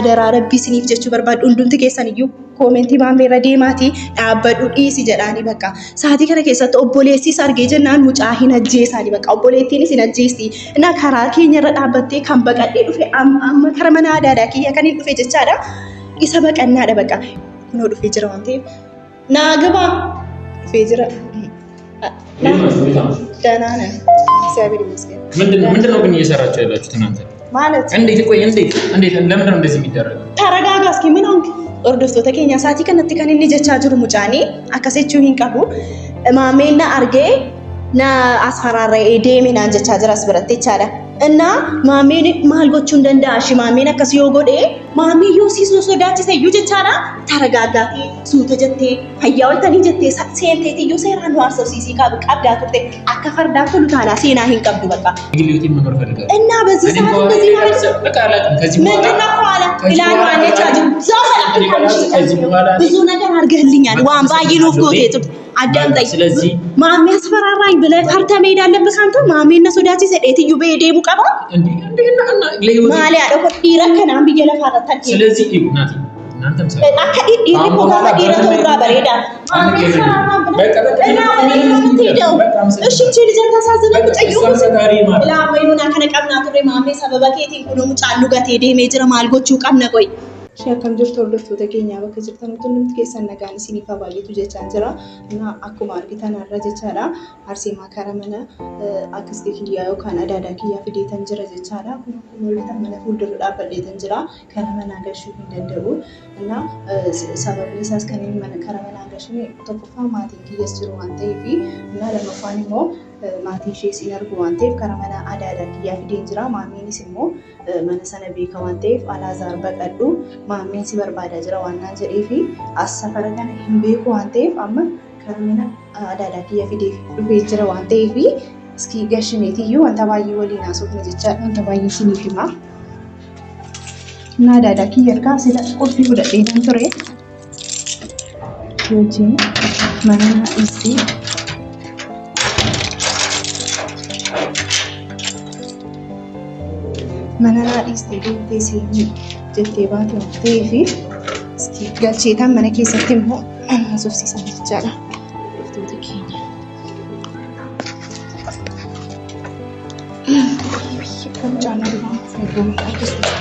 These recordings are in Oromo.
adara rabbi isiniif jechuu barbaadu hundumti keessan iyyuu koomentii maamee irra deemaati dhaabbadhu dhiisi jedhaani bakka sa'aatii kana keessatti obboleessis argee jennaan mucaa hin ajjeesaani bakka obboleettiinis hin ajjeesti na karaa keenya irra dhaabbattee kan baqadhee dhufe amma kara mana aadaadhaa kiyya kan hin dhufe jechaadha isa baqannaadha bakka kunoo dhufee jira waan ta'eef naa gabaa dhufee jira danaana እግዚአብሔር ይመስገን ምንድነው ግን እየሰራችሁ ያላችሁት እናንተ ማለት እንዴት ቆይ እንዴት ለምን ነው እንደዚህ የሚደረገው ተረጋጋ እስኪ ምን ሆንክ ordoftoota keenya sa'aatii kanatti kan inni jechaa jiru mucaanii akkasechuu hin qabu maameena argee na asfararree deemee naan jechaa jira as biratti jechaadha እና ማሜን ማል ጎቹ እንደንዳሽ ማሜን አከስ yoogode ማሚ ዮሲስ ነው sodaachise iyyuu jechaadha taragaagaati suuta jettee hayyaawaltani jettee seenteeti iyyuu seeraan nu arsabsiisii qabdaa turte akka fardaa tolu taala seenaa hin qabdu bakka ግልዩቲን ነገር ፈልጋለሁ እና በዚህ ሰዓት እንደዚህ ማለት በቃ አላውቅም ከዚህ በኋላ ኢላኑ አንቻጅ ብዙ ነገር አድርገህልኛል ዋን ባይኑፍ ጎቴ አዳምጠኝ ስለዚህ ማሚ አስፈራራኝ ብለህ ፈርተ መሄድ አለብህ አንተ ማሚና ሶዳቺ ሰዴትዩ በሄደቡ ቀባ እንዴ ማሊያ ደኮ ዲረከናም በየለፋታ ስለዚህ ይብናት እናንተም ሰው አከዲ ሪፖርት ዲረከ ወራ በሬዳ ማሚ አስፈራራኝ ብለህ እሺ እቺ ልጅ ተሳዘነች ጠይቁ ላ ወይኑና ከነቀብና ትሬ ማሚ ሰበበከቴን ኩኑ ሙጫሉ ገቴ ዴሜጅራ ማልጎቹ ቀምነ ቆይ Shakam jirtu hordoftoota keenya bakka jirtan hundumti keessan nagaan isiniif baay'eetu jechaan jira እና akkuma argitan irra jechaadha Arseemaa kara mana akkasii kiyyaa yookaan adaadaa kiyyaa fideetan jira jechaadha kun mul'atan mana fuuldura dhaabbateetan jira kara mana gashuu hin danda'u እና sababni isaas kan inni mana kara mana gashuu tokkoffaa maatiin kiyyaas jiru waan ta'eef እና lammaffaan immoo maatiin ishee siin argu waan ta'eef kara mana adaadaa kiyyaa fideen jira maamiinis immoo mana sana beeka waan ta'eef Alaazaar baqadhu maamiin si barbaadaa jira waan naan jedheefi as safara kana hin beeku waan ta'eef amma kara mana adaadaa kiyyaa fidee dhufee jira waan ta'eef iski gashineetiyyuu wanta baay'ee waliin haasofna jecha wanta baay'ee isiniif hima na adaadaa kiyya ergaa sila qulfii fudhadheen ture wajjin mana isii mana raadhiistee deemtee seenii jettee baate waan ta'eef galcheetaan mana keessatti immoo haasofsiisan jechaadha dhuftoota keenya. Kan caalaa dhumaa fayyadamu qabdisudha.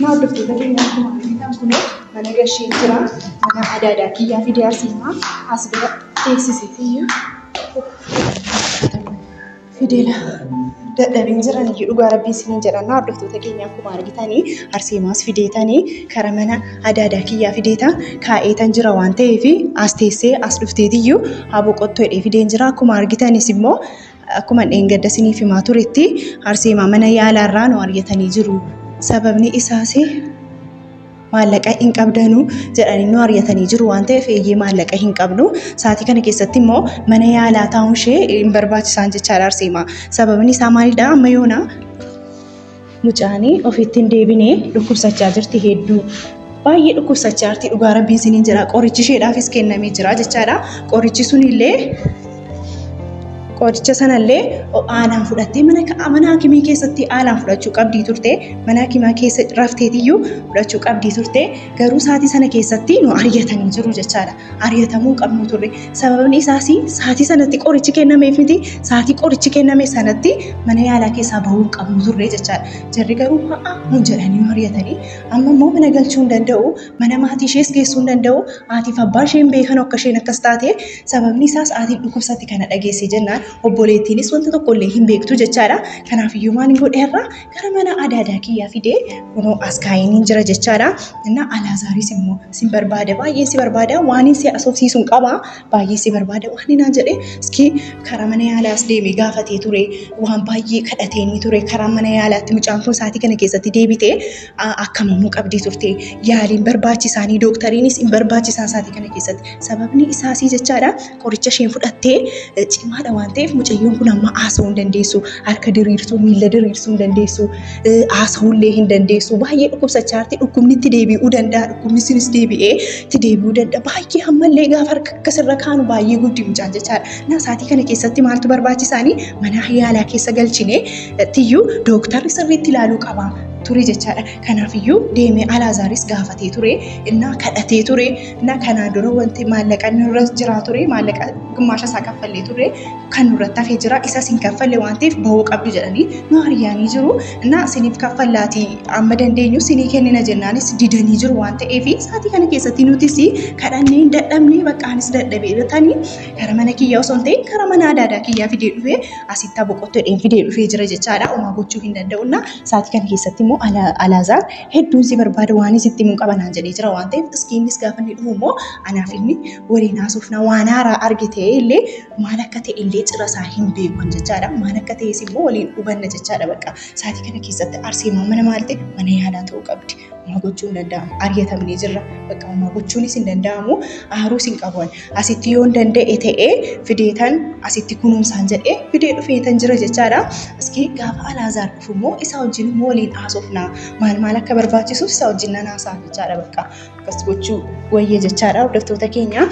Naa dhuftoota keenya akkuma argitan kunoo mana gashee jira mana adaadaa kiyyaa fidee Arseemaa as bira teessisiitiyyuu fideela dadhabin jiran iyyuu dhugaa rabbii isiniin jedhanna hordoftoota keenya akkuma argitanii Arseemaas fideetanii kara mana adaadaa kiyyaa fideeta kaa'eetan jira waan ta'eef as teessee as dhufteetiyyuu haboo qottoo hidhee fideen jira akkuma argitanis immoo akkuma dheengadda isiniif himaa turetti Arseemaa mana yaalaarraa nu argatanii jiru sababni isaas maallaqa hin qabdanu jedhanii nu ari'atanii jiru waan ta'eef eeyyee maallaqa hin qabnu sa'aatii kana keessatti immoo mana yaalaa taa'uun ishee hin barbaachisaan jechaadha Arseemaa sababni isaa maalidha amma yoona mucaanii ofitti hin deebinee dhukkubsachaa jirti hedduu baay'ee dhukkubsachaa jirti dhugaa rabbiin isiniin jedha qorichi isheedhaafis kennamee jira jechaadha qorichi sunillee qoricha sanallee aanaan fudhattee mana hakimii keessatti aanaan fudhachuu qabdii turte mana hakimaa keessa rafteetiyyuu fudhachuu qabdii turte garuu sa'aatii sana keessatti nu ari'atanii jiru jechaadha ari'atamuu qabnu turre sababni isaas sa'aatii sanatti qorichi kennameef miti sa'aatii qorichi kenname sanatti mana yaalaa keessaa bahuu qabnu turre jechaadha jarri garuu mun jedhanii nu ari'atanii amma immoo mana galchuu hin danda'u mana maatii ishees geessuu hin danda'u haatiif abbaa ishee hin beekan akka isheen akkas taate sababni isaas haatiin dhukkubsatti kana dhageessee jennaan obboleettiinis wanta tokkollee hin beektu jechaadha kanaaf iyyuu maal godheerra gara mana adaadaa kiyyaa fidee kunoo as kaa'een jira jechaadha እና Alaazaaris immoo si barbaada baay'ee si barbaada waan si asoofsiisuun qaba baay'ee si barbaada waan naan jedhe iski karaa mana yaalaas deemee gaafatee ture waan baay'ee kadhateenii ture karaa mana yaalaatti mucaan kun sa'aatii kana keessatti deebitee akkamamuu qabdii turte yaaliin barbaachisaanii dooktariinis hin barbaachisaa sa'aatii kana keessatti sababni isaas jechaadha qoricha isheen fudhattee cimaadha waan ta'eef mucayyoon kun amma haasa'uu hin dandeessu. Harka diriirsuu, miila diriirsuu hin dandeessu. Haasa'uullee hin dandeessu. Baay'ee dhukkubsachaa jirti. Dhukkubni itti deebi'uu danda'a. Dhukkubni sunis deebi'ee itti deebi'uu danda'a. Baay'ee ammallee gaafa harka akkasirra kaanu baay'ee guddi mucaan jechaadha. Sa'aatii kana keessatti maaltu barbaachisaanii mana yaalaa keessa galchinee tiyyuu dooktarri sirriitti ilaaluu qaba ture jechaadha. Kanaafiyyuu deemee Alaazaaris gaafatee ture, innaa kadhatee ture, innaa kanaan dura wanti maallaqa nurra jiraa ture, maallaqa gummaasha isaa kaffallee ture, kan nurratti hafee jira, isa sin kaffalle waan ta'eef bahuu qabdu jedhanii nu hariyaanii jiru. Innaa siniif kaffallaatii amma dandeenyu sinii kennina jennaanis didanii jiru waan ta'eef sa'aatii kana keessatti nutis kadhannee dadhabnee baqqaanis dadhabee jirtanii gara mana kiyyaa osoo hin ta'in gara mana adaadaa kiyyaa fidee dhufee asitti boqottoo fidee dhufee jira jechaadha. Homaa gochuu hin danda'uuna. Sa'aatii kana keessatti immoo Alaazaar hedduun si barbaada waan isitti immoo qabanaan jedhee jira waan ta'eef iskiinis gaafa inni dhufu immoo anaaf inni waliin haasofna waan haaraa argite illee maal akka ta'e illee cira isaa hin beeku jechaadha. Maal akka ta'es immoo waliin hubanna jechaadha. Bakka sa'aatii kana keessatti Arseemaa mana maal ta'e mana yaalaa ta'uu qabdi. Homaa gochuu hin danda'amu. Ariyatamnee jirra. Bakka homaa gochuunis hin danda'amu. Aaruus hin qaban. Asitti yoo hin danda'e ta'ee fideetan asitti kunuunsaan jedhee fidee dhufeetan jira jechaadha. Iskii gaafa Alaazaar dhufu immoo isa wajjin immoo waliin haasofna. Maal akka barbaachisuuf isa wajjin nan haasaa jechaadha. Bakka akkas gochuu wayyee jechaadha hordoftoota keenya.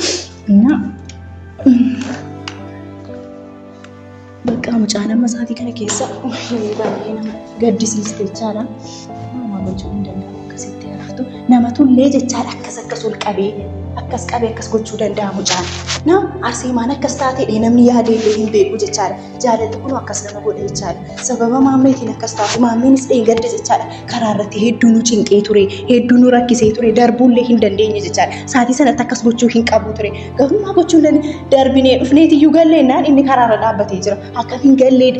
Bakka mucaan amma sa'aatii kana keessa baay'ee nama gaddisiiste jechaadha. Homaa gochuu hin danda'amu. Akkasitti haftu nama tullee jechaadha. Akkas ol qabee akkas gochuu danda'a mucaan. Arseemaan akkas taatee namni yaadee hin beeku jechaadha. Jaalalli kun akkas nama godhe jechaadha. Sababa maammeetiin akkas taatu maammeenis gadda jechaadha. Karaa irratti hedduu nu cinqee ture, hedduu nu rakkisee ture, darbuullee hin dandeenye jechaadha. Sa'aatii sanatti akkas gochuu hin qabu ture. Garuu gochuu darbinee dhufneetiyyuu galleennaan inni karaa irra dhaabbatee jira. Akka hin gallee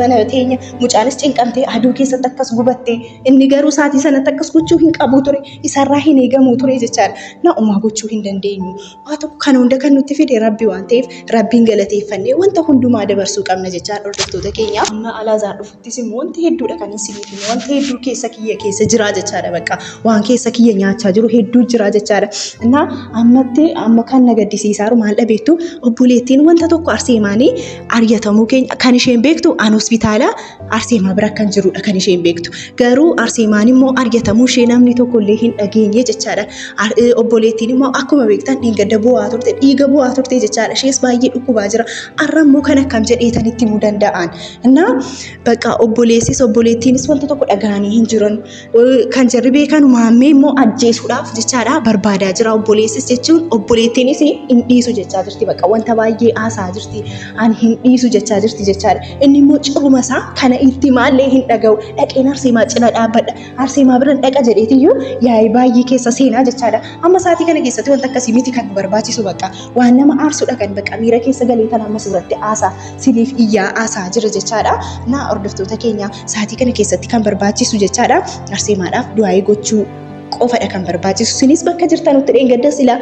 mana teenya mucaanis cinqamtee aduu keessatti akkas gubattee inni garuu sa'aatii sanatti akkas gochuu hin qabu ture. Isarraa hin eegamu ture jechaadha. Homaa gochuu hin dandeenyu. Waa tokko kan hunda kan nutti fide Rabbi waan ta'eef Rabbiin galateeffannee wanta hundumaa dabarsuu qabna jechaadha hordoftoota keenya. Amma Alaazaar dhufuttis immoo wanti hedduudha kan isiniif himu. Wanta hedduu keessa kiyya keessa jira jechaadha. Bakka waan keessa kiyya nyaachaa jiru hedduu jira jechaadha. Amma kan na gaddisiisaa jiru maal dhabeettu obboleettiin wanta tokko Arseemaanii ariyatamuu keenya kan isheen beektu an hospitaala Arseemaa bira kan jirudha kan isheen beektu. Garuu Arseemaan immoo ariyatamuu ishee namni tokkollee hin dhageenye jechaadha. Obboleettiin immoo akkuma beektan dhiiga bu'aa turte jechaadha. Ishees baay'ee dhukkubaa jira. Har'a immoo kan akkam jedheetan itti himuu danda'an. Bakka obboleettiinis wanta tokko dhaga'anii hin jiran. Kan jarri beekan maammee immoo ajjeesuudhaaf jechaadha barbaadaa jira. Obboleessis jechuun obboleettiinis hin dhiisu jechaa jirti. Bakka wanta baay'ee haasaa jirti. Ani hin dhiisu jechaa jirti jechaadha. Inni immoo ciruma isaa kana itti maallee hin dhaga'u. Dhaqeen Arseemaa cina dhaabbadha. Arseemaa bira dhaqa jedheetiyyuu yaa'ii baay'ee keessa seenaa jechaadha. Amma sa'aatii kana keessatti wanta akkasii miti kan barbaachisu bakka waan nama aarsudha kan bakka miira keessa galee tan amma suuratti haasaa siniif iyyaa haasaa jira jechaadha. Hordoftoota keenya sa'aatii kana keessatti kan barbaachisu jechaadha. Arseemaadhaaf du'aa gochuu qofadha kan barbaachisu. Sinis bakka jirtanutti dheengadda sila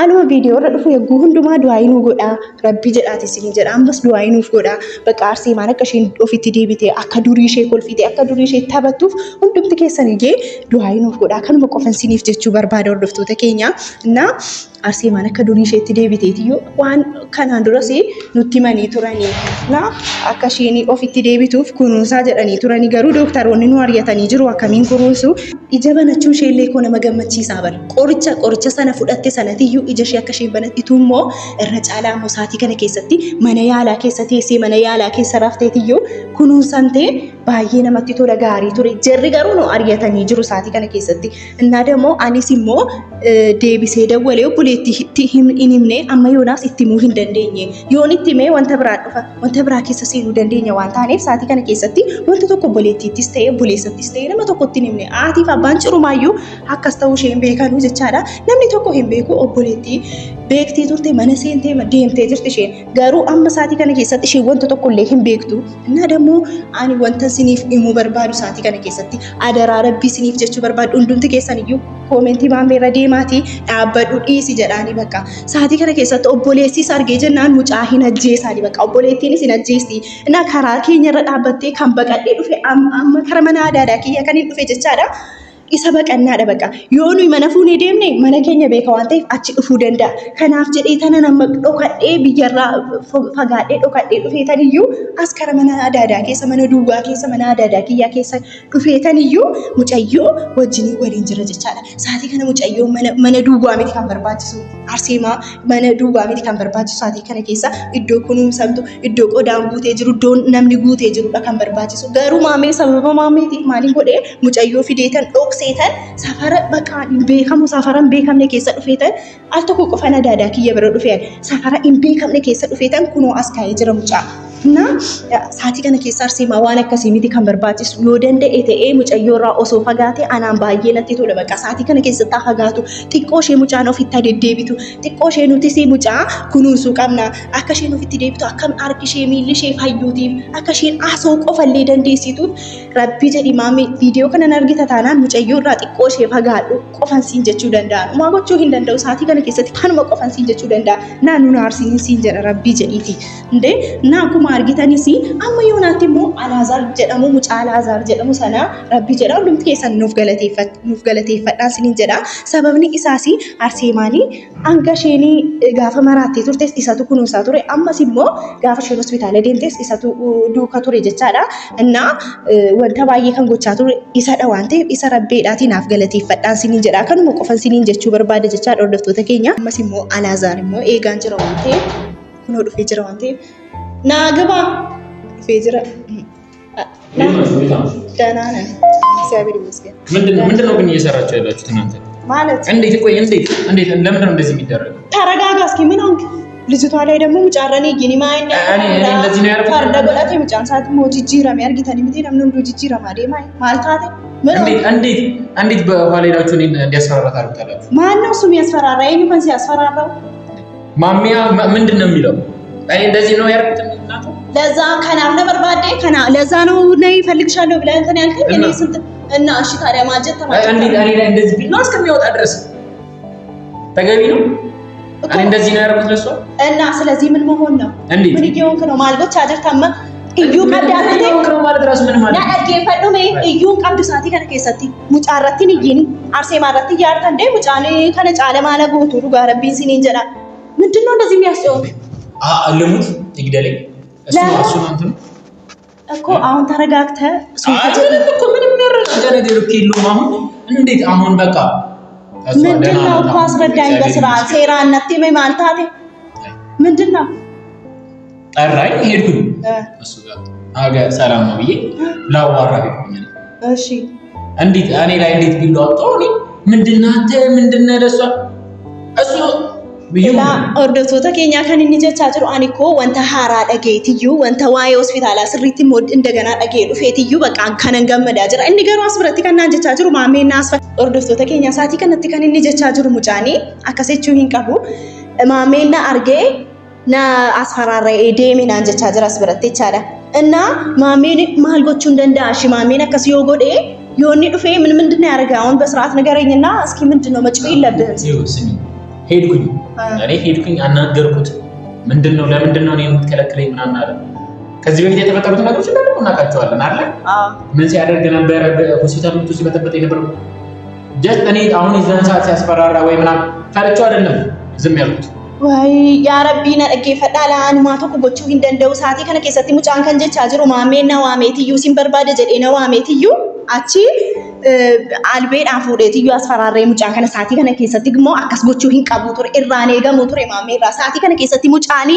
anuma viidiyoo irra dhufu eeguu hundumaa du'aa nuu godhaa. Rabbi jedhaati isin jedha. Ammas du'aa nuuf godhaa. Bakka Arseemaan akka isheen ofitti deebitee akka durii ishee kolfitee akka durii ishee taphattuuf hundumti keessan iyyee du'aa nuuf godhaa. Kanuma qofan siniif jechuu barbaada hordoftoota keenya. Arseemaan akka durii isheetti deebiteetiyyuu waan kanaan duras nutti himanii turanii. Akka isheen ofitti deebituuf kunuunsaa jedhanii turanii garuu dooktaroonni nu ari'atanii jiru. Akkamiin kunuunsu ija banachuu isheellee koo nama gammachiisaa bara. Qoricha sana fudhatte sanatiyyuu ija ishee akka isheen banattitu immoo irra caalaa immoo sa'aatii kana keessatti mana yaalaa keessa teessee mana yaalaa keessa rafteetiyyuu kunuunsamtee baay'ee namatti tola gaarii ture. Jarri garuu nu ari'atanii jiru sa'aatii kana keessatti. Immoo anis immoo deebisee dawwalee obboleetti hin himne amma yoonaas itti himuu hin dandeenye. Yoon itti himee wanta biraa dhufa wanta biraa keessa seenuu dandeenya waan taaneef sa'aatii kana keessatti wanta tokko obboleettiittis ta'ee obboleessattis ta'ee nama tokkotti hin himne. Haatiif abbaan cirumaayyuu akkas ta'uu ishee hin beekanu jechaadha. Namni tokko hin beeku obboleettii beektee turte mana seentee deemtee jirti isheen. Garuu amma sa'aatii kana keessatti isheen wanta tokkollee hin beektu. Immoo ani wanta siniif himuu barbaadu sa'aatii kana keessatti adaraa Rabbii siniif jechuu barbaadu hundumti keessaniyyuu koomentii maammeerra deemaatii dhaabbadhu dhiisi jedhaanii bakka sa'aatii kana keessatti obboleessis argee jennaan mucaa hin ajjeesaanii bakka obboleettiinis hin ajjeesti. Karaa keenyarra dhaabbattee kan baqadhee dhufe amma kara mana adaadaa kiyya kan hin dhufe jechaadha. isa baqannaadha baqa yoo nuyi mana fuunee deemne mana keenya beeka waan ta'eef achi dhufuu danda'a kanaaf jedhee tana nama dhokadhee biyyarraa fagaadhee dhokadhee dhufeetaniyyuu as kara mana adaadaa keessa mana duwwaa keessa mana adaadaa kiyyaa keessa dhufeetaniyyuu mucayyoo wajjin waliin jira jechaadha saatii kana mucayyoo mana duwwaa miti kan barbaachisu arseemaa mana duwwaa miti kan barbaachisu saatii kana keessa iddoo kunuunsamtu iddoo qodaan guutee jiru iddoo namni guutee jirudha kan barbaachisu garuu maamee sababa maameetiif maaliin godhee mucayyoo fideetan seetan safara baqaan beekamu safara beekamne keessa dhufeetan al tokko qofan adaadaa kiyya bira dhufeen safara beekamne keessa dhufeetan kunoo as kaa'ee jira mucaa na saatii kana keessa arseemaa waan akkasii miti kan barbaachisu yoo danda'e ta'ee mucayyoo irraa osoo fagaate anaan baay'ee natti tola baqa saatii kana keessatti haa fagaatu xiqqoo ishee mucaan ofitti deddeebitu xiqqoo ishee nuti si mucaa kunuunsuu qabna akka isheen ofitti deebitu akka harki ishee miilli ishee fayyuutiif akka isheen haasoo qofallee dandeessituuf rabbi jedhi maamee viidiyoo kanan argita taanaan mucayyoo irraa xiqqoo ishee fagaadhu qofan siin jechuu danda'an umaa gochuu hin danda'u saatii kana keessatti kanuma qofan siin jechuu danda'a naannoo naarsiin siin jedha rabbi jedhiiti indee naa kuma argitanis amma yoonaatti immoo Alaazaar jedhamu mucaa Alaazaar jedhamu sana rabbi jedha hundumti keessan nuuf galateeffadhaan siniin jedha sababni isaas arseemaanii hanga isheen gaafa maraattee turtes isatu kunuunsaa ture ammas immoo gaafa isheen hospitaala deemtes isatu duuka ture jechaadha innaa wanta baay'ee kan gochaa ture isadha waan ta'eef isa rabbeedhaatiin naaf galateeffadhaan siniin jedha kanuma qofan siniin jechuu barbaada jechaadha hordoftoota keenya ammas immoo Alaazaar immoo eegaan jira waan ta'eef kunoo dhufee jira waan ta'eef ናግባ ፌጅራ ደህና ነን እግዚአብሔር ይመስገን ምንድነው ግን እየሰራችሁ ያላችሁት እናንተ ማለት እንዴት ቆይ እንዴት ለምን ነው እንደዚህ የሚደረገው ተረጋጋ እስኪ ምን ሆንክ ልጅቷ ላይ ደግሞ ሙጫረኔ ጊኒ ማይነ እኔ እንደዚህ ነው ያረፈው ፈርደ ጎላቴ ሙጫን ሰዓት ሞጂጂራም ያርጊታኒ ምቴ ለምን ነው ጂጂራም አዴ ማይ ማልታቴ እንዴት በኋላ ሄዳችሁ እንዲያስፈራራ ታርጉታላችሁ ማን ነው እሱ የሚያስፈራራ ይሄን እንኳን ሲያስፈራራው ማሚያ ምንድነው የሚለው አይ እንደዚህ ነው ያርኩት እናቱ ለዛ ከናም ነበር ባዴ ከና ለዛ ነው ነይ ፈልግሻለሁ ብለህ እንትን ያልከኝ እኔ ስንት እና እሺ ታዲያ ማጀት ተማጭ እኔ ላይ እንደዚህ ቢል ነው እስከሚወጣ ድረስ ተገቢ ነው እኔ እንደዚህ ነው ያርኩት ለሷ እና ስለዚህ ምን መሆን ነው ምን ይየውንክ ነው ማልጎች አጀርታማ እዩ ቀዳቴ ነው ማለት ራስ ምን ማለት ያ አርጌ ፈዶ ሜ እዩ ቀብዱ ሳቲ ከነ ከሰቲ ሙጫራቲን ይኒ አርሴ ማራቲ ያርታ እንደ ሙጫኔ ከነ ጫለ ማለ ጎቱ ዱጋ ረቢን ሲኒ እንጀራ ምንድነው እንደዚህ የሚያስጨው አለሙት ይግደለኝ እሱ አንተም እኮ አሁን ተረጋግተ እኮ ምንም ያረጋጋ ነገር እኮ የለውም አሁን እንዴት አሁን በቃ ምንድነው እኮ አስረዳኝ በስርዓት ሴራነት ማለት ምንድነው ጠራኝ ሄድኩኝ እሱ ጋር አገ ሰላም ነው ብዬ ላዋራ ሄድኩኝ እሺ እንዴት እኔ ላይ እንዴት ቢሏጣው እኔ ምንድነው ለሷ እሱ لا أردوتو كينيا كان نيجا تاجرو أنيكو وانت هارا أجيتيو وانت واي hospitala سريتي مود إندجنا أجيلو فيتيو بقى كان نجمع داجر إني قالوا أصبرتي كان نيجا تاجرو ما مين ناس أردوتو كينيا ساتي كان نتكلم نيجا تاجرو مجاني أكاسيت شو هينكابو ما مين أرجع نا أسفر الرئيدي من نيجا تاجر أصبرتي تارا إننا ما مين ما هالقطشون دنداش ما مين أكاسيو قد إيه يوني رفي من دنيا رجعون بس رات نجارين الناس كي من دنو مجبي لبنت ሄድኩኝ እኔ ሄድኩኝ አናገርኩት ምንድነው ለምንድነው እኔ የምትከለክለኝ ምናምን አለ ከዚህ በፊት የተፈጠሩት ነገሮች እንደሆነ እናውቃቸዋለን አይደል ምን ሲያደርግ ነበር በሆስፒታል ውስጥ ሲበተበተ ነበር ጀስት እኔ አሁን ይዘን ሰዓት ሲያስፈራራ ወይ ምናምን ፈርቼው አይደለም ዝም ያልኩት ወይ ያ ረቢ ነደጌ ፈዳላን ማቶ ኩቦቹ እንደንደው ሰዓት ከነ ከሰቲ ሙጫን ከንጀ ቻጅሩ ማሜና ዋሜትዩ ሲንበርባደ ጀዴና ዋሜትዩ አቺ አልቤን አፉዴትዩ አስፈራራ ሙጫን ከነ ሰዓት ከነ ከሰቲ ግሞ አካስ ጎቹ ሂን ቀቡቱር ኢራኔ ገሞቱር ማሜራ ሰዓት ከነ ከሰቲ ሙጫኒ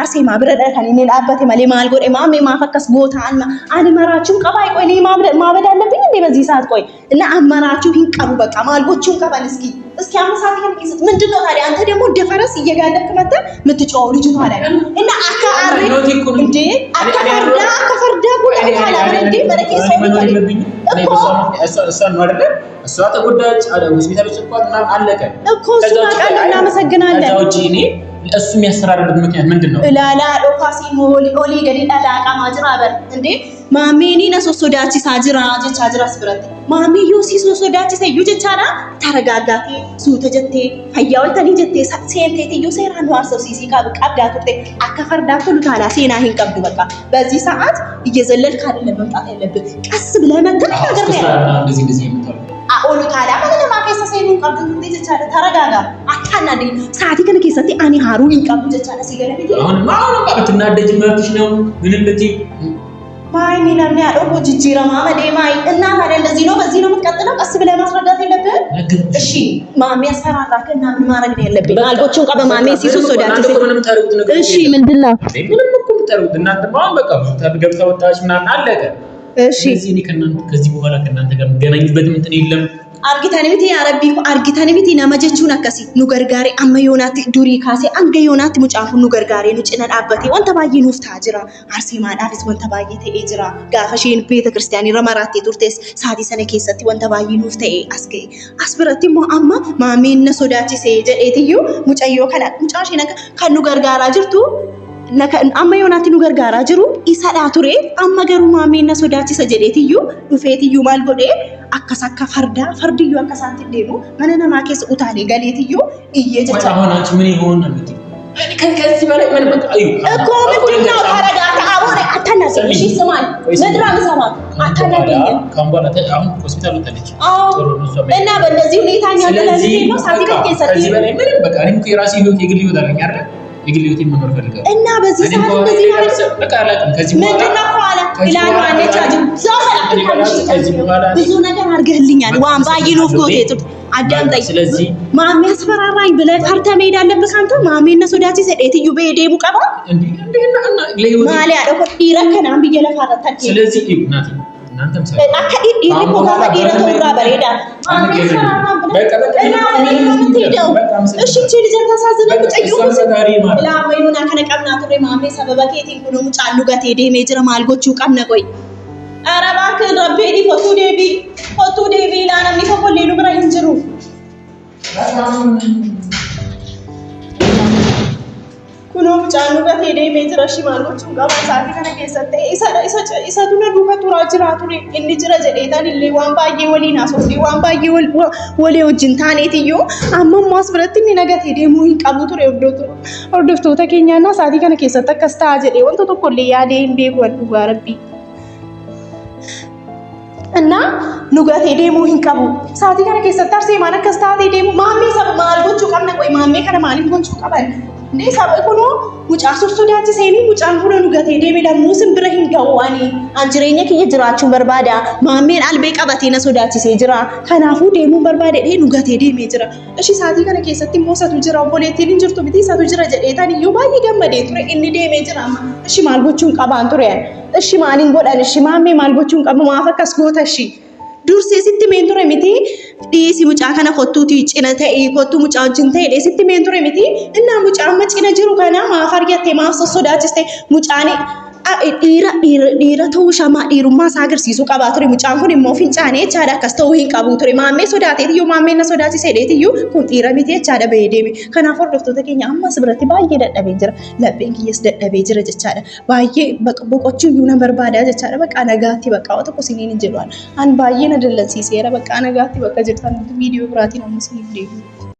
አርሴማ ብረዳ ከኔ ላባቴ ማለ ማልጎድ ማሜ ማፈከስ ጎታን አኒ መራቹን ቀባይ ቆይ እኔ ማበድ አለብኝ እንዴ በዚህ ሰዓት ቆይ እና አመራቹ ሂን ቀቡ በቃ ማልጎቹን ቀባል እስኪ አመሳት ከነ ከሰቲ ምንድነው ታዲያ አንተ ደግሞ ደፈረስ እየጋለክ መጣ ምትጫው ልጅ ታዲያ እና አካአሪ እንዴ አካፈርዳ ቆጣላ እንዴ መረከ ሰው ይልብኝ እኔ እሷ ነው አይደል እሷ ተጎዳች አለ ሆስፒታል ውስጥ እንኳን አለቀ እኮ እሱ ማቃለ እናመሰግናለን ከዛው እኔ እሱ የሚያስፈራራበት ምክንያት ምንድነው ላላ ዶፋሲ ሞሊ ገዲ ዳላቃ ማጅራበር እንዴ ማሚኒ ነሶሶዳቺ ሳጅራ ጀቻጅራ ስብረት ማሚ ዮሲ ሶሶዳቺ ሰዩ ጀቻራ ተረጋጋቲ ሱተጀቴ ፈያውልተኒ ጀቴ ሴንቴቲ ዩሴራ ነው አርሶሲሲ ቀብዳቱቴ አከፈርዳ ኩሉታላ ሴና ሂን ቀብዱ በቃ በዚህ ሰዓት እየዘለልክ አይደለም መምጣት ያለብህ ቀስ ብለህ መተናገር ነው እንደዚህ የምታው Oolu taadhaa mana namaa keessa seenuu hin qabdu turte jechaadha. Taragaagaa akkaan adii sa'aatii kana keessatti ani haaruu hin qabdu jechaadha si gala miti. Maal qabatin adda jimmaatish ነው ምን እንደዚህ ማይኒ namni አደው ጅጅራማ ማይ እና ታዲያ እንደዚህ ነው በዚህ ነው የምትቀጥለው ቀስ ብለህ ማስረዳት የለብህም እሺ ማሚ ያስፈራራከ እና ምን ማድረግ ነው ያለብኝ አልቦቹን ቀበ ማሚ ሲሱ ሶዳት እሺ ምንድነው ምንም እኮ የምታረጉት እናንተ ማን በቃ ገብታ ወጣች ምናምን አለቀ እሺ እዚህ እኔ ከእናንተ ከዚህ በኋላ ከእናንተ ጋር መገናኝበት እንትን የለም argitan miti nama jechuun akkasi nu gargaare amma yoonaatti durii kaasee hanga yoonaatti mucaafu nu gargaare nu cina dhaabbate wanta baay'ee nuuf ta'a jira arsiimaadhaafis wanta baay'ee ta'ee jira gaafa isheen beeta kiristaanii ramaraatti turtes saatii sana keessatti wanta baay'ee nuuf ta'ee as ga'e as biratti immoo amma maameen na sodaachisee jedheetiyyuu mucayyoo kana mucaa isheen kan nu gargaaraa jirtu amma yoonaatti nu gargaaraa jiru isadhaa ture amma garuu maameen na sodaachisa jedheetiyyuu dhufeetiyyuu maal godhee akkas akka fardiyyuu akka isaatti deemu mana namaa keessa utaalee galeetiyyuu iyyee jecha አሁን አንቺ ምን ይሆን ነው እንዴ ከዚህ በላይ ምን በቃ አዩ እኮ ምንድነው ተረጋጋ አሁን አታናግረኝ እሺ ስማኝ ምድራ ምሰማ አታናግረኝ ካምባላ አሁን ሆስፒታል ወጣለች እና በእነዚህ ሁኔታ ያለለዚህ ነው ሳቲ ከሰጥ ከዚህ በላይ ምን በቃ እኔ እኮ የራሴ ህይወት የግል ህይወት አለኝ አይደል የግል ህይወት መኖር ፈልጋለሁ እና በዚህ ሰዓት እንደዚህ ማለት በቃ አላውቅም ከዚህ በኋላ ምንድነው ኋላ ኢላን ማነች አጅብ ከዚህ በኋላ ብዙ ነገር አድርገህልኛል ዋን ባይኖፍ ጎቴ አዳምጠኝ ስለዚህ ማሚ ያስፈራራኝ ብለህ ፈርተህ መሄድ አለብህ አንተ ማሚ እና ሶዳቲ ሰዴትዩ በሄደሙ ቀባ እንዴና ለህይወት ማሊ አደኮ ዲረከናም በየለፋረታ ስለዚህ እናቴ እናንተም ሳይ አከ ዲሪኮ ጋር ዲረከራ በሬዳ ማሚ ያስፈራራኝ ብለህ እና ምን ትሄደው እሺ እቺ ልጅ ታሳዝነው ጨዩ ላማዩና ከነቀምና ትሬ ማሚ ሰበበከቲ ኩኑ ሙጫሉ ጋር ሄደ ሜጅራ ማልጎቹ ቀምነ ቆይ አረባክ ረቤዲ ፎቱ ዴቢ ላና ሚፈቆ ሌሉ ብራ እንጅሩ ኩኑ ሙጫሉ ጋር ሄደ ሜጅራ ሽማሎቹ ጋር ሳቲ ከነ ከሰተ ኢሳቱና ዱካ ቱራ ጅራ ቱሪ እንዲ ጅራ ጀዴታን ሊዋን ባዬ ወሊና ሶዲ ዋን ባዬ ወሌ ወጅን ታኔትዮ አመም ማስብረትኒ ነገት ሄደ ሙሂን ቀቡ ቱሪ ኦርዶፍቶታ ኬኛና ሳቲ ከነ ከሰተ ከስታ ጀዴ ወንቶ ተኮሌ ያዴ እንዴ ወዱ ጋረቢ እና ኑጋቴ ዴሙ ሂንቀቡ ሳቲ ከነ ከሰተ አርሴ ማነ ከስታቴ ዴሙ ማሜ ሰብ ማልጎቹ ቀምነ ቆይ ማሜ ከነ ማሊም ጎቹ ቀበል እንዴ ሰበኩኖ ሙጫ ሶሶዳቲ ሴኒ ሙጫን ሁሉ ኑጋቴ ዴቤ ለሙስን ብረሂን ገዋኒ አንጅሬኛ ከየ ጅራቹ በርባዳ ማሜን አልቤ ቀበቴ ነሶዳቲ ሴጅራ ከናፉ ዴሙ በርባዳ ዴ ኑጋቴ ዴሜ ጅራ እሺ ሳቲ ከነ ከሰቲ ሞሰቱ ጅራ ቦሌቲ ሊንጅርቱ ቢቲ ሳቱ ጅራ ጀዴታን ዩባኒ ገመዴ ቱሬ እንዲ ዴሜ ጅራ እሺ ማልጎቹን ቀባን ቱሬ እሺ ማሊን ጎዳን እሺ ማሜ ማልጎቹን ቀባ ማፈከስ ጎታ እሺ ዱርሴ ሲቲ ሜንቱሬ ሚቲ ዲሲ ሙጫ ከነ ኮቱቲ ጭነተ ኮቱ ሙጫ ጅንተ ሲቲ ሜንቱሬ ሚቲ እና ሙጫ መጭነ ጅሩ ከና ማፈርያቴ ማሰሶዳችስቴ ሙጫኔ ዲራ ተውሻማ ዲሩማ ሳገር ሲሱ ቀባቱሪ ሙጫን ኩን ሞፊን ጫኔ ቻዳ ከስተው ሂን ቀቡቱሪ ማሜ ሶዳቴ ዩ ማሜና ሶዳቲ ሰዴት ዩ ኩን ዲራ ሚቲ ቻዳ በሄዴሚ ከናፎር ዶፍቶ ተከኛ አማስ ብረቲ ባየ ደደቤ ጅራ ለቤን ኪየስ ደደቤ ጅራ ጀቻዳ ባየ በቆቹ ዩ ነበር ባዳ ጀቻዳ በቃ ነጋቲ በቃ ወተኩ ሲኒን እንጀሏል አን ባየ ነደለን ሲሴራ በቃ ነጋቲ በቃ ጅርታን ቪዲዮ ብራቲ ነው ሙስሊም ዲዩ